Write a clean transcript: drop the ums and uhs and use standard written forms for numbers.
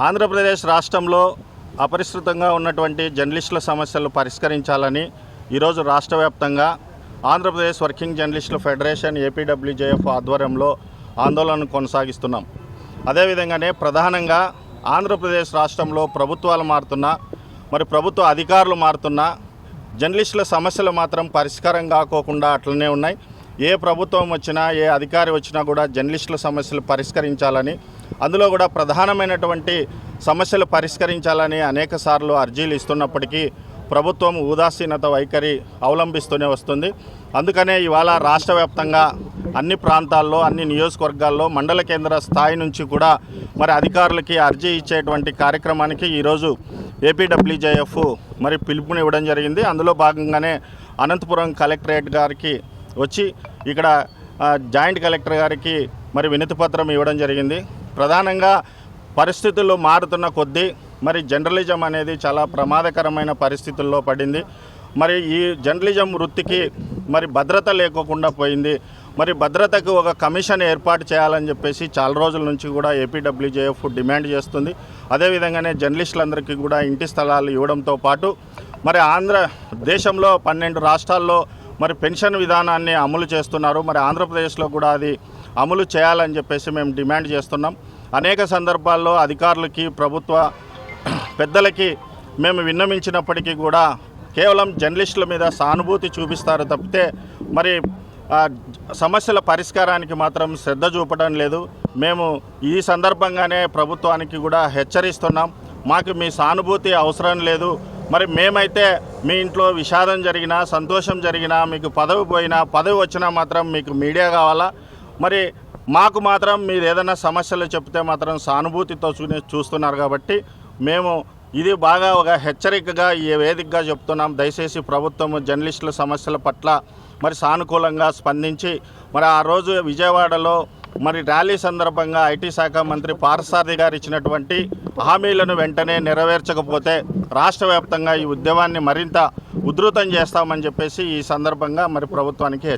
ఆంధ్రప్రదేశ్ రాష్ట్రంలో అపరిష్కృతంగా ఉన్నటువంటి జర్నలిస్టుల సమస్యలు పరిష్కరించాలని ఈరోజు రాష్ట్ర వ్యాప్తంగా ఆంధ్రప్రదేశ్ వర్కింగ్ జర్నలిస్టుల ఫెడరేషన్ ఏపీడబ్ల్యూజేఎఫ్ ఆధ్వర్యంలో ఆందోళనను కొనసాగిస్తున్నాం. అదేవిధంగానే ప్రధానంగా ఆంధ్రప్రదేశ్ రాష్ట్రంలో ప్రభుత్వాలు మారుతున్నా, మరి ప్రభుత్వ అధికారులు మారుతున్నా, జర్నలిస్టుల సమస్యలు మాత్రం పరిష్కారం కాకోకుండా అట్లనే ఉన్నాయి. ఏ ప్రభుత్వం వచ్చినా, ఏ అధికారి వచ్చినా కూడా జర్నలిస్టుల సమస్యలు పరిష్కరించాలని, అందులో కూడా ప్రధానమైనటువంటి సమస్యలు పరిష్కరించాలని అనేక సార్లు అర్జీలు ఇస్తున్నప్పటికీ ప్రభుత్వం ఉదాసీనత వైఖరి అవలంబిస్తూనే వస్తుంది. అందుకనే ఇవాళ రాష్ట్ర వ్యాప్తంగా అన్ని ప్రాంతాల్లో, అన్ని నియోజకవర్గాల్లో మండల కేంద్ర స్థాయి నుంచి కూడా మరి అధికారులకి అర్జీ ఇచ్చేటువంటి కార్యక్రమానికి ఈరోజు ఏపీడబ్ల్యూజేఎఫ్ మరి పిలుపునివ్వడం జరిగింది. అందులో భాగంగానే అనంతపురం కలెక్టరేట్ గారికి వచ్చి ఇక్కడ జాయింట్ కలెక్టర్ గారికి మరి వినతిపత్రం ఇవ్వడం జరిగింది. ప్రధానంగా పరిస్థితులు మారుతున్న కొద్దీ మరి జర్నలిజం అనేది చాలా ప్రమాదకరమైన పరిస్థితుల్లో పడింది. మరి ఈ జర్నలిజం వృత్తికి మరి భద్రత లేకోకుండా పోయింది. మరి భద్రతకు ఒక కమిషన్ ఏర్పాటు చేయాలని చెప్పేసి చాలా రోజుల నుంచి కూడా ఏపీడబ్ల్యూజేఎఫ్ డిమాండ్ చేస్తుంది. అదేవిధంగానే జర్నలిస్టులందరికీ కూడా ఇంటి స్థలాలు ఇవ్వడంతో పాటు మరి దేశంలో 12 రాష్ట్రాల్లో మరి పెన్షన్ విధానాన్ని అమలు చేస్తున్నారు. మరి ఆంధ్రప్రదేశ్లో కూడా అది అమలు చేయాలని చెప్పేసి మేము డిమాండ్ చేస్తున్నాం. అనేక సందర్భాల్లో అధికారులకి, ప్రభుత్వ పెద్దలకి మేము విన్నవించినప్పటికీ కూడా కేవలం జర్నలిస్టుల మీద సానుభూతి చూపిస్తారు తప్పితే మరి సమస్యల పరిష్కారానికి మాత్రం శ్రద్ధ చూపడం లేదు. మేము ఈ సందర్భంగానే ప్రభుత్వానికి కూడా హెచ్చరిస్తున్నాం. మాకు మీ సానుభూతి అవసరం లేదు. మరి మేమైతే మీ ఇంట్లో విషాదం జరిగినా, సంతోషం జరిగినా, మీకు పదవి పోయినా, పదవి వచ్చినా మాత్రం మీకు మీడియా కావాలా? మరి మాకు మాత్రం మీరు ఏదైనా సమస్యలు చెప్తే మాత్రం సానుభూతితో చూస్తున్నారు. కాబట్టి మేము ఇది బాగా ఒక హెచ్చరికగా ఈ వేదికగా చెప్తున్నాం. దయచేసి ప్రభుత్వం జర్నలిస్టుల సమస్యల పట్ల మరి సానుకూలంగా స్పందించి మరి ఆ రోజు విజయవాడలో మరి ర్యాలీ సందర్భంగా ఐటీ శాఖ మంత్రి పార్థసారథి గారు ఇచ్చినటువంటి హామీలను వెంటనే నెరవేర్చకపోతే రాష్ట్ర వ్యాప్తంగా ఈ ఉద్యమాన్ని మరింత ఉధృతం చేస్తామని చెప్పేసి ఈ సందర్భంగా మరి ప్రభుత్వానికి